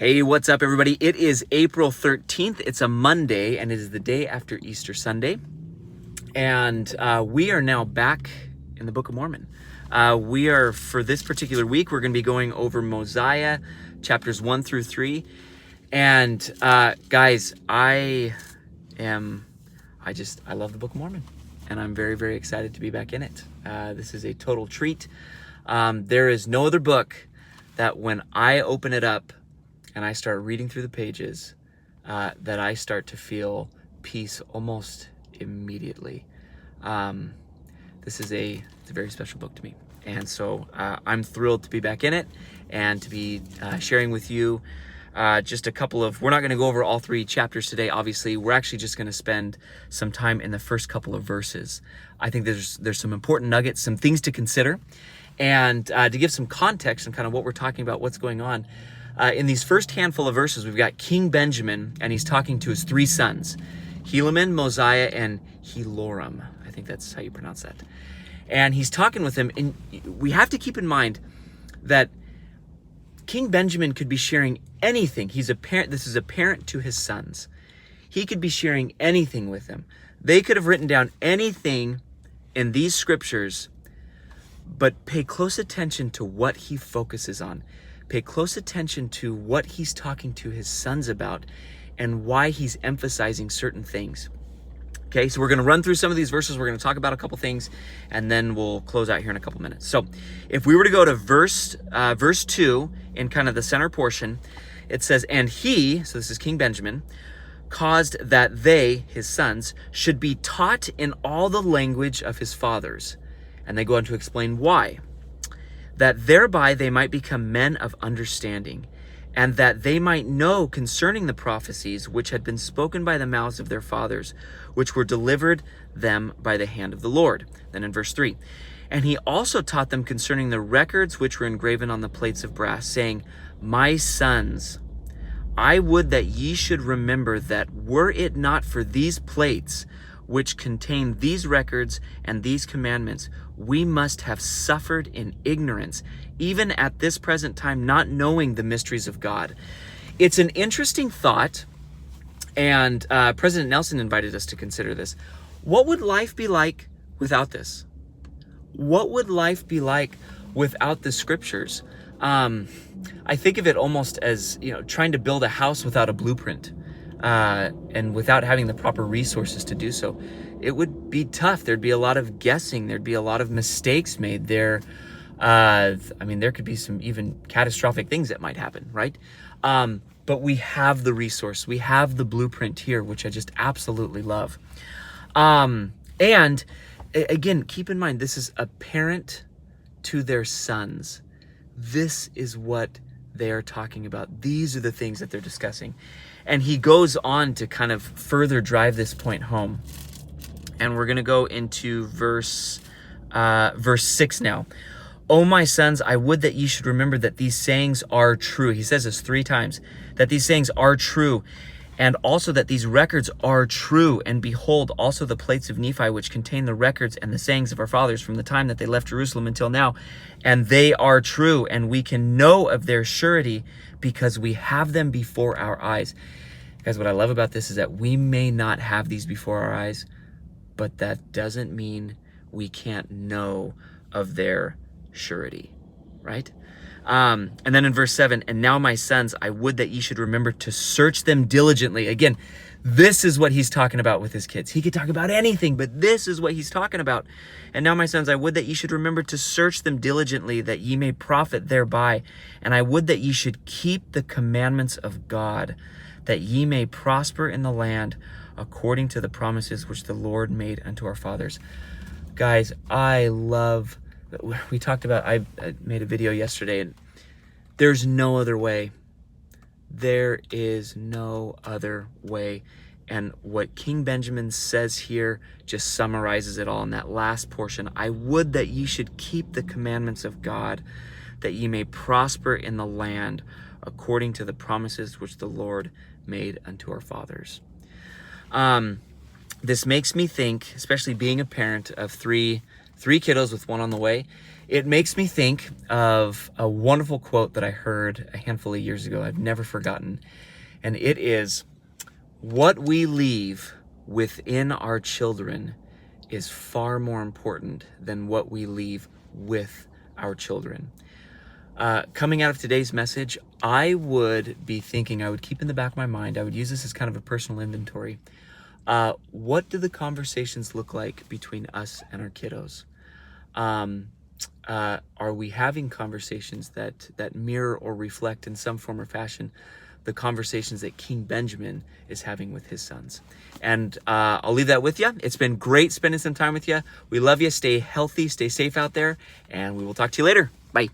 Hey, what's up, everybody? It is April 13th. It's a Monday, and it is the day after Easter Sunday. And we are now back in the Book of Mormon. For this particular week, we're going to be going over Mosiah, chapters 1 through 3. And guys, I love the Book of Mormon, and I'm very, very excited to be back in it. This is a total treat. There is no other book that when I open it up, and I start reading through the pages, that I start to feel peace almost immediately. It's a very special book to me. And so I'm thrilled to be back in it and to be sharing with you just a couple of, we're not going to go over all 3 chapters today, obviously. We're actually just going to spend some time in the first couple of verses. I think there's some important nuggets, some things to consider. And to give some context on kind of what we're talking about, what's going on, in these first handful of verses, we've got King Benjamin, and he's talking to his 3 sons, Helaman, Mosiah, and Heloram. I think that's how you pronounce that. And he's talking with them, and we have to keep in mind that King Benjamin could be sharing anything. He's a parent. This is a parent to his sons. He could be sharing anything with them. They could have written down anything in these scriptures, but pay close attention to what he focuses on. Pay close attention to what he's talking to his sons about and why he's emphasizing certain things. Okay, so we're going to run through some of these verses. We're going to talk about a couple things, and then we'll close out here in a couple minutes. So if we were to go to verse 2 in kind of the center portion, it says, "And he," so this is King Benjamin, "caused that they," his sons, "should be taught in all the language of his fathers." And they go on to explain why. "That thereby they might become men of understanding, and that they might know concerning the prophecies which had been spoken by the mouths of their fathers, which were delivered them by the hand of the Lord." Then in verse 3, "And he also taught them concerning the records which were engraven on the plates of brass, saying, My sons, I would that ye should remember that were it not for these plates, which contain these records and these commandments, we must have suffered in ignorance, even at this present time, not knowing the mysteries of God." It's an interesting thought, and President Nelson invited us to consider this. What would life be like without this? What would life be like without the scriptures? I think of it almost as, trying to build a house without a blueprint. And without having the proper resources to do so. It would be tough. There'd be a lot of guessing. There'd be a lot of mistakes made there. There could be some even catastrophic things that might happen, right? But we have the resource. We have the blueprint here, which I just absolutely love. And again, keep in mind, this is a parent to their sons. This is what they are talking about. These are the things that they're discussing. And he goes on to kind of further drive this point home. And we're going to go into verse 6 now. "O my sons, I would that ye should remember that these sayings are true." He says this 3 times, that these sayings are true, and also that these records are true. "And behold, also the plates of Nephi, which contain the records and the sayings of our fathers from the time that they left Jerusalem until now. And they are true, and we can know of their surety, because we have them before our eyes." Guys, what I love about this is that we may not have these before our eyes, but that doesn't mean we can't know of their surety, right? And then in verse 7, "And now, my sons, I would that ye should remember to search them diligently." Again, this is what he's talking about with his kids. He could talk about anything, but this is what he's talking about. "And now, my sons, I would that ye should remember to search them diligently, that ye may profit thereby. And I would that ye should keep the commandments of God, that ye may prosper in the land, according to the promises which the Lord made unto our fathers." Guys, I made a video yesterday, and there's no other way. There is no other way. And what King Benjamin says here just summarizes it all in that last portion. "I would that ye should keep the commandments of God, that ye may prosper in the land, according to the promises which the Lord made unto our fathers." This makes me think, especially being a parent of three kiddos with one on the way, It makes me think of a wonderful quote that I heard a handful of years ago. I've never forgotten. And it is, what we leave within our children is far more important than what we leave with our children. Coming out of today's message, I would keep in the back of my mind, I would use this as kind of a personal inventory. What do the conversations look like between us and our kiddos? Are we having conversations that mirror or reflect in some form or fashion the conversations that King Benjamin is having with his sons? And I'll leave that with you. It's been great spending some time with you. We love you. Stay healthy, stay safe out there, and we will talk to you later. Bye.